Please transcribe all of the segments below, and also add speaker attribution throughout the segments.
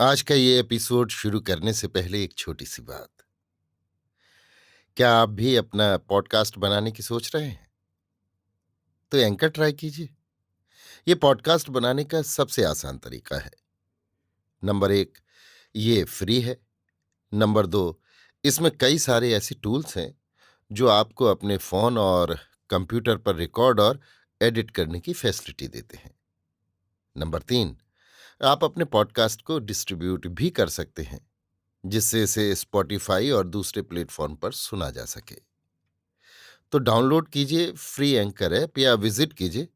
Speaker 1: आज का ये एपिसोड शुरू करने से पहले एक छोटी सी बात। क्या आप भी अपना पॉडकास्ट बनाने की सोच रहे हैं? तो एंकर ट्राई कीजिए। ये पॉडकास्ट बनाने का सबसे आसान तरीका है। नंबर एक, ये फ्री है। नंबर दो, इसमें कई सारे ऐसे टूल्स हैं जो आपको अपने फोन और कंप्यूटर पर रिकॉर्ड और एडिट करने की फैसिलिटी देते हैं। नंबर तीन, आप अपने पॉडकास्ट को डिस्ट्रीब्यूट भी कर सकते हैं, जिससे इसे स्पॉटिफाई और दूसरे प्लेटफॉर्म पर सुना जा सके। तो डाउनलोड कीजिए फ्री एंकर ऐप या विजिट कीजिए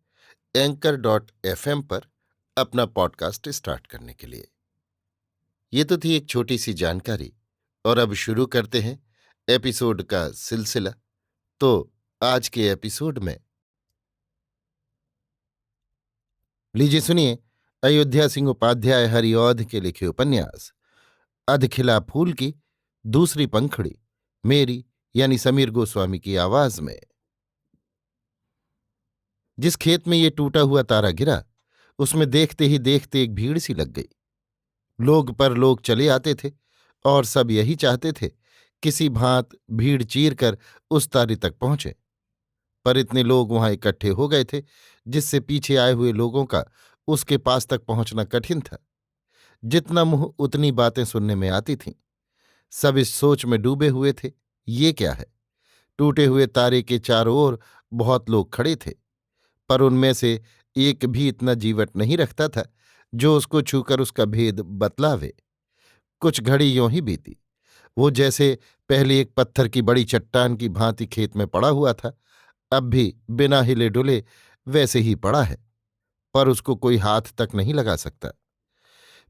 Speaker 1: anchor.fm पर अपना पॉडकास्ट स्टार्ट करने के लिए। ये तो थी एक छोटी सी जानकारी, और अब शुरू करते हैं एपिसोड का सिलसिला। तो आज के एपिसोड में लीजिए सुनिए अयोध्या सिंह उपाध्याय हरिऔध के लिखे उपन्यास अधखिला फूल की दूसरी पंखुड़ी, मेरी यानी समीर गोस्वामी की आवाज में। जिस खेत में ये टूटा हुआ तारा गिरा, उसमें देखते ही देखते एक भीड़ सी लग गई। लोग पर लोग चले आते थे और सब यही चाहते थे किसी भांत भीड़ चीर कर उस तारे तक पहुंचे। पर इतने लोग वहां इकट्ठे हो गए थे जिससे पीछे आए हुए लोगों का उसके पास तक पहुंचना कठिन था। जितना मुंह उतनी बातें सुनने में आती थीं। सब इस सोच में डूबे हुए थे, ये क्या है। टूटे हुए तारे के चारों ओर बहुत लोग खड़े थे, पर उनमें से एक भी इतना जीवट नहीं रखता था जो उसको छूकर उसका भेद बतलावे। कुछ घड़ी यों ही बीती। वो जैसे पहले एक पत्थर की बड़ी चट्टान की भांति खेत में पड़ा हुआ था, अब भी बिना हिले डुले वैसे ही पड़ा है, पर उसको कोई हाथ तक नहीं लगा सकता।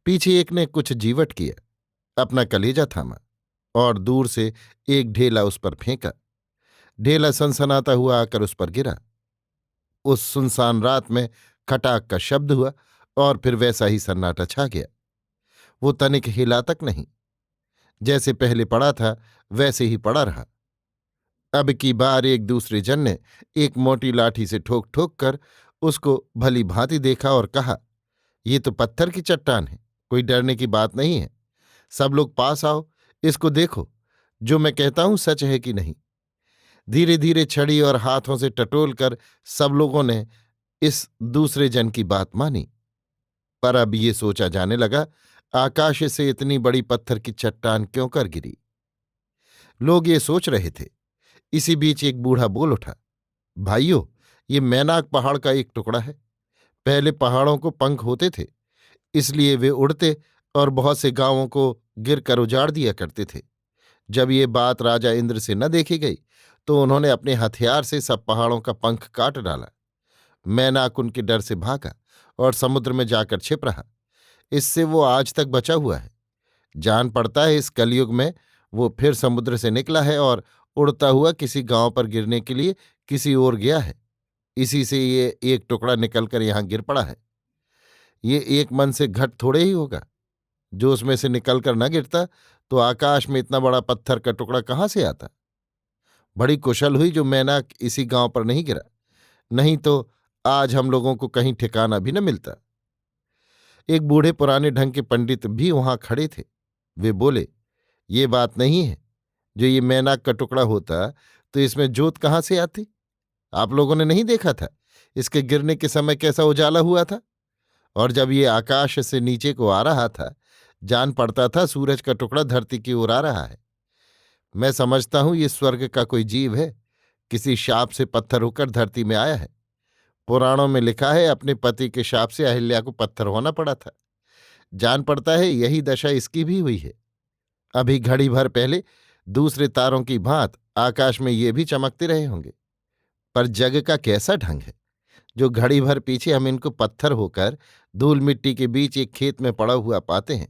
Speaker 1: पीछे एक ने कुछ जीवट किया, अपना कलेजा थामा और दूर से एक ढेला उस पर फेंका। ढेला सनसनाता हुआ आकर उस पर गिरा। उस सुनसान रात में खटाक का शब्द हुआ और फिर वैसा ही सन्नाटा छा गया। वो तनिक हिला तक नहीं। जैसे पहले पड़ा था वैसे ही पड़ा रहा। अब की बार एक दूसरे जन ने एक मोटी लाठी से ठोक ठोक कर उसको भली भांति देखा और कहा, ये तो पत्थर की चट्टान है, कोई डरने की बात नहीं है। सब लोग पास आओ, इसको देखो, जो मैं कहता हूं सच है कि नहीं। धीरे धीरे छड़ी और हाथों से टटोल कर सब लोगों ने इस दूसरे जन की बात मानी। पर अब ये सोचा जाने लगा, आकाश से इतनी बड़ी पत्थर की चट्टान क्यों कर गिरी। लोग ये सोच रहे थे। इसी बीच एक बूढ़ा बोल उठा, भाइयों, ये मैनाक पहाड़ का एक टुकड़ा है। पहले पहाड़ों को पंख होते थे, इसलिए वे उड़ते और बहुत से गांवों को गिर कर उजाड़ दिया करते थे। जब ये बात राजा इंद्र से न देखी गई तो उन्होंने अपने हथियार से सब पहाड़ों का पंख काट डाला। मैनाक उनके डर से भागा और समुद्र में जाकर छिप रहा। इससे वो आज तक बचा हुआ है। जान पड़ता है इस कलयुग में वो फिर समुद्र से निकला है और उड़ता हुआ किसी गांव पर गिरने के लिए किसी ओर गया है। इसी से ये एक टुकड़ा निकलकर यहां गिर पड़ा है। ये एक मन से घट थोड़े ही होगा। जो उसमें से निकलकर न गिरता तो आकाश में इतना बड़ा पत्थर का टुकड़ा कहाँ से आता। बड़ी कुशल हुई जो मैनाक इसी गांव पर नहीं गिरा, नहीं तो आज हम लोगों को कहीं ठिकाना भी न मिलता। एक बूढ़े पुराने ढंग के पंडित भी वहां खड़े थे। वे बोले, ये बात नहीं है। जो ये मैनाक का टुकड़ा होता तो इसमें जोत कहाँ से आती। आप लोगों ने नहीं देखा था इसके गिरने के समय कैसा उजाला हुआ था। और जब ये आकाश से नीचे को आ रहा था, जान पड़ता था सूरज का टुकड़ा धरती की ओर आ रहा है। मैं समझता हूं ये स्वर्ग का कोई जीव है, किसी शाप से पत्थर होकर धरती में आया है। पुराणों में लिखा है अपने पति के शाप से अहिल्या को पत्थर होना पड़ा था। जान पड़ता है यही दशा इसकी भी हुई है। अभी घड़ी भर पहले दूसरे तारों की भांत आकाश में ये भी चमकते रहे होंगे। पर जग का कैसा ढंग है जो घड़ी भर पीछे हम इनको पत्थर होकर धूल मिट्टी के बीच एक खेत में पड़ा हुआ पाते हैं।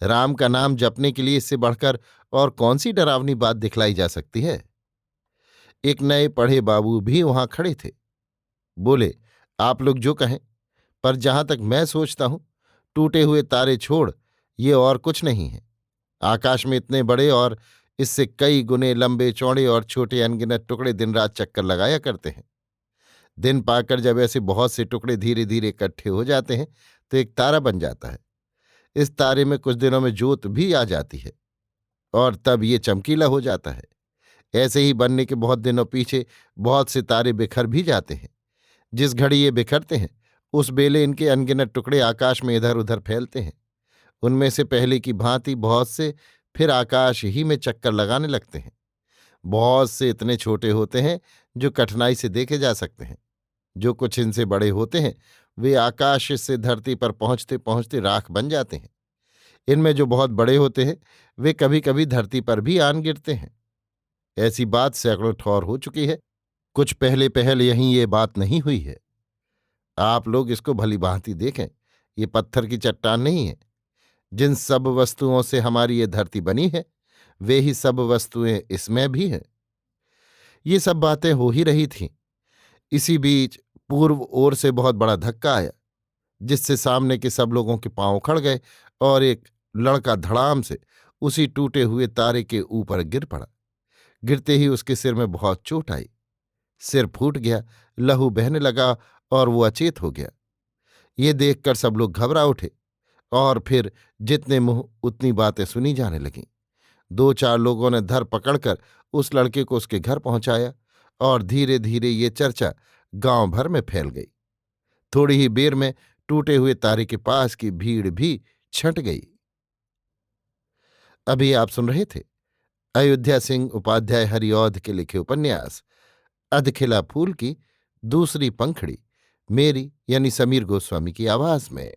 Speaker 1: राम का नाम जपने के लिए इससे बढ़कर और कौन सी डरावनी बात दिखलाई जा सकती है। एक नए पढ़े बाबू भी वहां खड़े थे। बोले, आप लोग जो कहें, पर जहां तक मैं सोचता हूं टूटे हुए तारे छोड़ ये और कुछ नहीं है। आकाश में इतने बड़े और इससे कई गुने लंबे चौड़े और छोटे अनगिनत टुकड़े दिन रात चक्कर लगाया करते हैं। दिन पाकर जब ऐसे बहुत से टुकड़े धीरे धीरे इकट्ठे हो जाते हैं तो एक तारा बन जाता है। इस तारे में कुछ दिनों में जोत भी आ जाती है और तब ये चमकीला हो जाता है। ऐसे ही बनने के बहुत दिनों पीछे बहुत से तारे बिखर भी जाते हैं। जिस घड़ी ये बिखरते हैं उस बेले इनके अनगिनत टुकड़े आकाश में इधर उधर फैलते हैं। उनमें से पहले की भांति बहुत से फिर आकाश ही में चक्कर लगाने लगते हैं। बहुत से इतने छोटे होते हैं जो कठिनाई से देखे जा सकते हैं। जो कुछ इनसे बड़े होते हैं वे आकाश से धरती पर पहुंचते पहुंचते राख बन जाते हैं। इनमें जो बहुत बड़े होते हैं वे कभी कभी धरती पर भी आन गिरते हैं। ऐसी बात सैकड़ों ठौर हो चुकी है। कुछ पहले पहल यहीं ये बात नहीं हुई है। आप लोग इसको भली भांति देखें। ये पत्थर की चट्टान नहीं है। जिन सब वस्तुओं से हमारी ये धरती बनी है वे ही सब वस्तुएं इसमें भी हैं। ये सब बातें हो ही रही थीं। इसी बीच पूर्व ओर से बहुत बड़ा धक्का आया जिससे सामने के सब लोगों के पांव उखड़ गए और एक लड़का धड़ाम से उसी टूटे हुए तारे के ऊपर गिर पड़ा। गिरते ही उसके सिर में बहुत चोट आई। सिर फूट गया, लहू बहने लगा और वो अचेत हो गया। ये देखकर सब लोग घबरा उठे और फिर जितने मुंह उतनी बातें सुनी जाने लगीं। दो चार लोगों ने धर पकड़कर उस लड़के को उसके घर पहुंचाया और धीरे धीरे ये चर्चा गांव भर में फैल गई। थोड़ी ही देर में टूटे हुए तारे के पास की भीड़ भी छंट गई। अभी आप सुन रहे थे अयोध्या सिंह उपाध्याय हरिऔध के लिखे उपन्यास अधखिला फूल की दूसरी पंखुड़ी, मेरी यानी समीर गोस्वामी की आवाज में।